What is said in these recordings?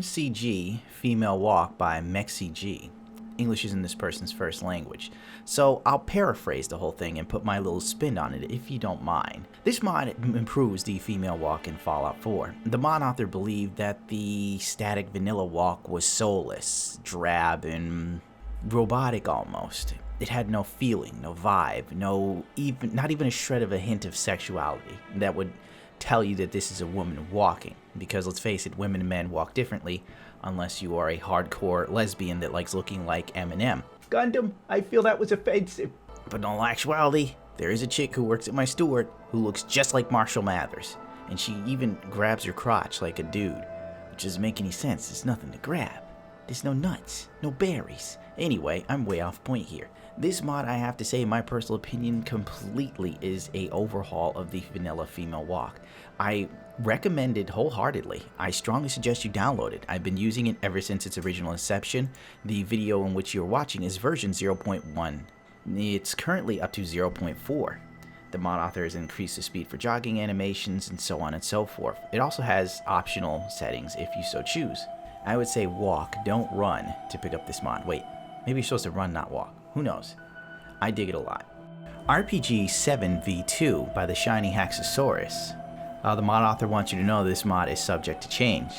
fadingsignal female walk by mcgFemaleWalk. English isn't this person's first language, so I'll paraphrase the whole thing and put my little spin on it if you don't mind. This mod improves the female walk in Fallout 4. The mod author believed that the static vanilla walk was soulless, drab, and robotic almost. It had no feeling, no vibe, not even a shred of a hint of sexuality that would tell you that this is a woman walking. Because let's face it, women and men walk differently unless you are a hardcore lesbian that likes looking like Eminem. Gundam, I feel that was offensive. But in all actuality, there is a chick who works at my store who looks just like Marshall Mathers. And she even grabs her crotch like a dude. Which doesn't make any sense, there's nothing to grab. There's no nuts, no berries. Anyway, I'm way off point here. This mod, I have to say, in my personal opinion, completely is a overhaul of the vanilla female walk. I recommend it wholeheartedly. I strongly suggest you download it. I've been using it ever since its original inception. The video in which you're watching is version 0.1. It's currently up to 0.4. The mod author has increased the speed for jogging animations and so on and so forth. It also has optional settings if you so choose. I would say walk, don't run to pick up this mod. Wait, maybe you're supposed to run, not walk. Who knows? I dig it a lot. RPG-7V2 by the shiny Haxorus. The mod author wants you to know this mod is subject to change.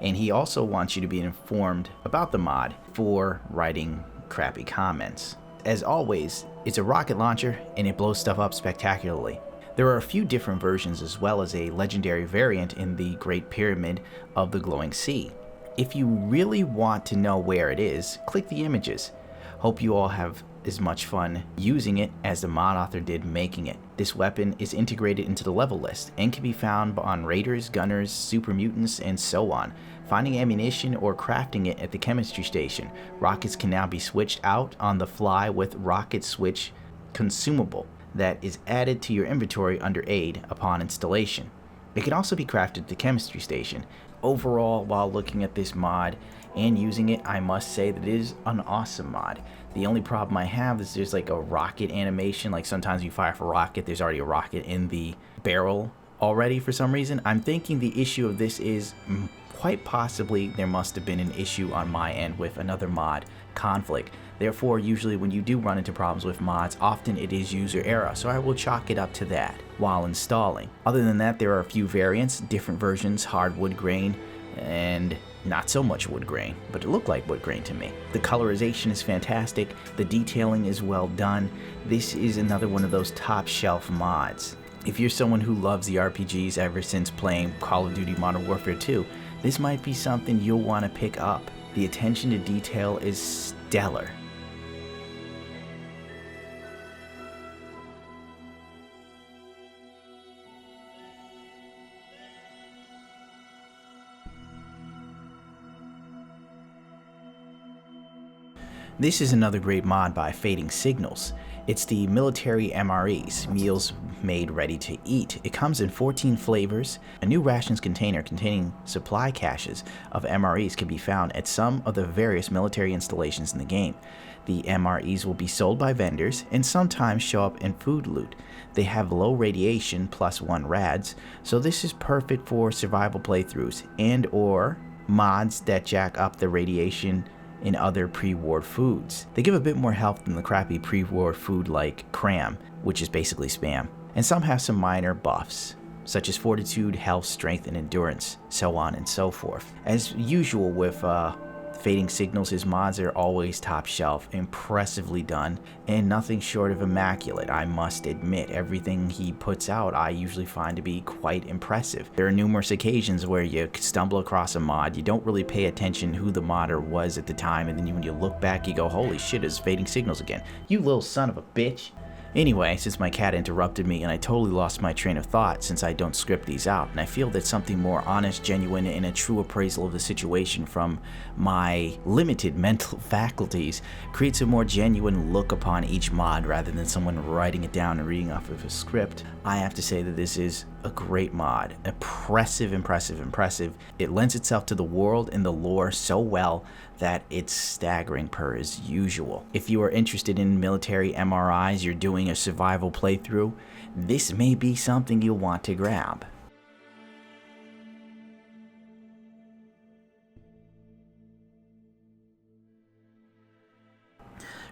And he also wants you to be informed about the mod for writing crappy comments. As always, it's a rocket launcher and it blows stuff up spectacularly. There are a few different versions as well as a legendary variant in the Great Pyramid of the Glowing Sea. If you really want to know where it is, click the images. Hope you all have as much fun using it as the mod author did making it. This weapon is integrated into the level list and can be found on raiders, gunners, super mutants, and so on. Finding ammunition or crafting it at the chemistry station. Rockets can now be switched out on the fly with rocket switch consumable that is added to your inventory under aid upon installation. It can also be crafted at the chemistry station. Overall, while looking at this mod and using it, I must say that it is an awesome mod. The only problem I have is there's like a rocket animation. Like sometimes you fire for rocket, there's already a rocket in the barrel already for some reason. I'm thinking the issue of this is quite possibly there must have been an issue on my end with another mod conflict. Therefore, usually when you do run into problems with mods, often it is user error, so I will chalk it up to that while installing. Other than that, there are a few variants, different versions, hard wood grain, and not so much wood grain, but it looked like wood grain to me. The colorization is fantastic, the detailing is well done. This is another one of those top shelf mods. If you're someone who loves the RPGs ever since playing Call of Duty Modern Warfare 2, this might be something you'll want to pick up. The attention to detail is stellar. This is another great mod by fadingsignal. It's the military MREs, meals made ready to eat. It comes in 14 flavors. A new rations container containing supply caches of MREs can be found at some of the various military installations in the game. The MREs will be sold by vendors and sometimes show up in food loot. They have low radiation +1 rads, so this is perfect for survival playthroughs and or mods that jack up the radiation in other pre-war foods. They give a bit more health than the crappy pre-war food like cram, which is basically spam. And some have some minor buffs, such as fortitude, health, strength, and endurance, so on and so forth. As usual with fadingsignal, his mods are always top shelf, impressively done, and nothing short of immaculate. I must admit, everything he puts out I usually find to be quite impressive. There are numerous occasions where you stumble across a mod, you don't really pay attention who the modder was at the time, and then when you look back you go, holy shit, it's fadingsignal again. You little son of a bitch. Anyway, since my cat interrupted me and I totally lost my train of thought since I don't script these out, and I feel that something more honest, genuine, and a true appraisal of the situation from my limited mental faculties creates a more genuine look upon each mod rather than someone writing it down and reading off of a script. I have to say that this is a great mod. Impressive, impressive, impressive. It lends itself to the world and the lore so well that it's staggering per as usual. If you are interested in military MRIs, you're doing a survival playthrough, this may be something you'll want to grab.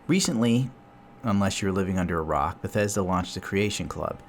Recently, unless you're living under a rock, Bethesda launched the Creation Club.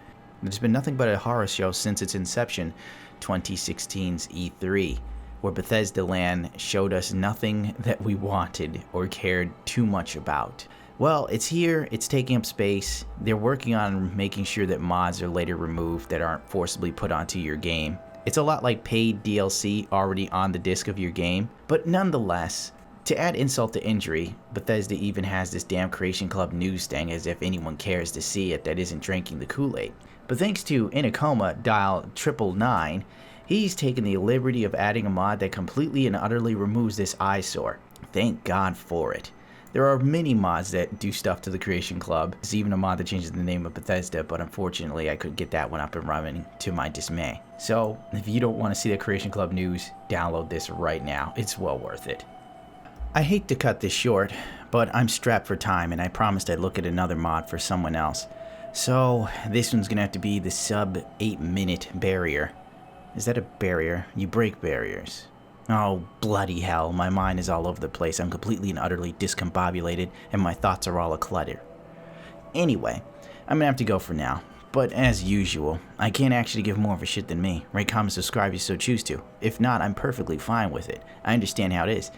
There's been nothing but a horror show since its inception, 2016's E3, where Bethesda Land showed us nothing that we wanted or cared too much about. Well, it's here, it's taking up space. They're working on making sure that mods are later removed that aren't forcibly put onto your game. It's a lot like paid DLC already on the disc of your game, but nonetheless, to add insult to injury, Bethesda even has this damn Creation Club news thing as if anyone cares to see it that isn't drinking the Kool-Aid. But thanks to Inacoma dial 999, he's taken the liberty of adding a mod that completely and utterly removes this eyesore. Thank God for it. There are many mods that do stuff to the Creation Club. There's even a mod that changes the name of Bethesda, but unfortunately I couldn't get that one up and running to my dismay. So, if you don't want to see the Creation Club news, download this right now. It's well worth it. I hate to cut this short, but I'm strapped for time and I promised I'd look at another mod for someone else. So, this one's gonna have to be the sub 8-minute barrier. Is that a barrier? You break barriers. Oh, bloody hell, my mind is all over the place. I'm completely and utterly discombobulated and my thoughts are all a clutter. Anyway, I'm gonna have to go for now. But as usual, I can't actually give more of a shit than me. Rate, comment, subscribe if you so choose to. If not, I'm perfectly fine with it. I understand how it is.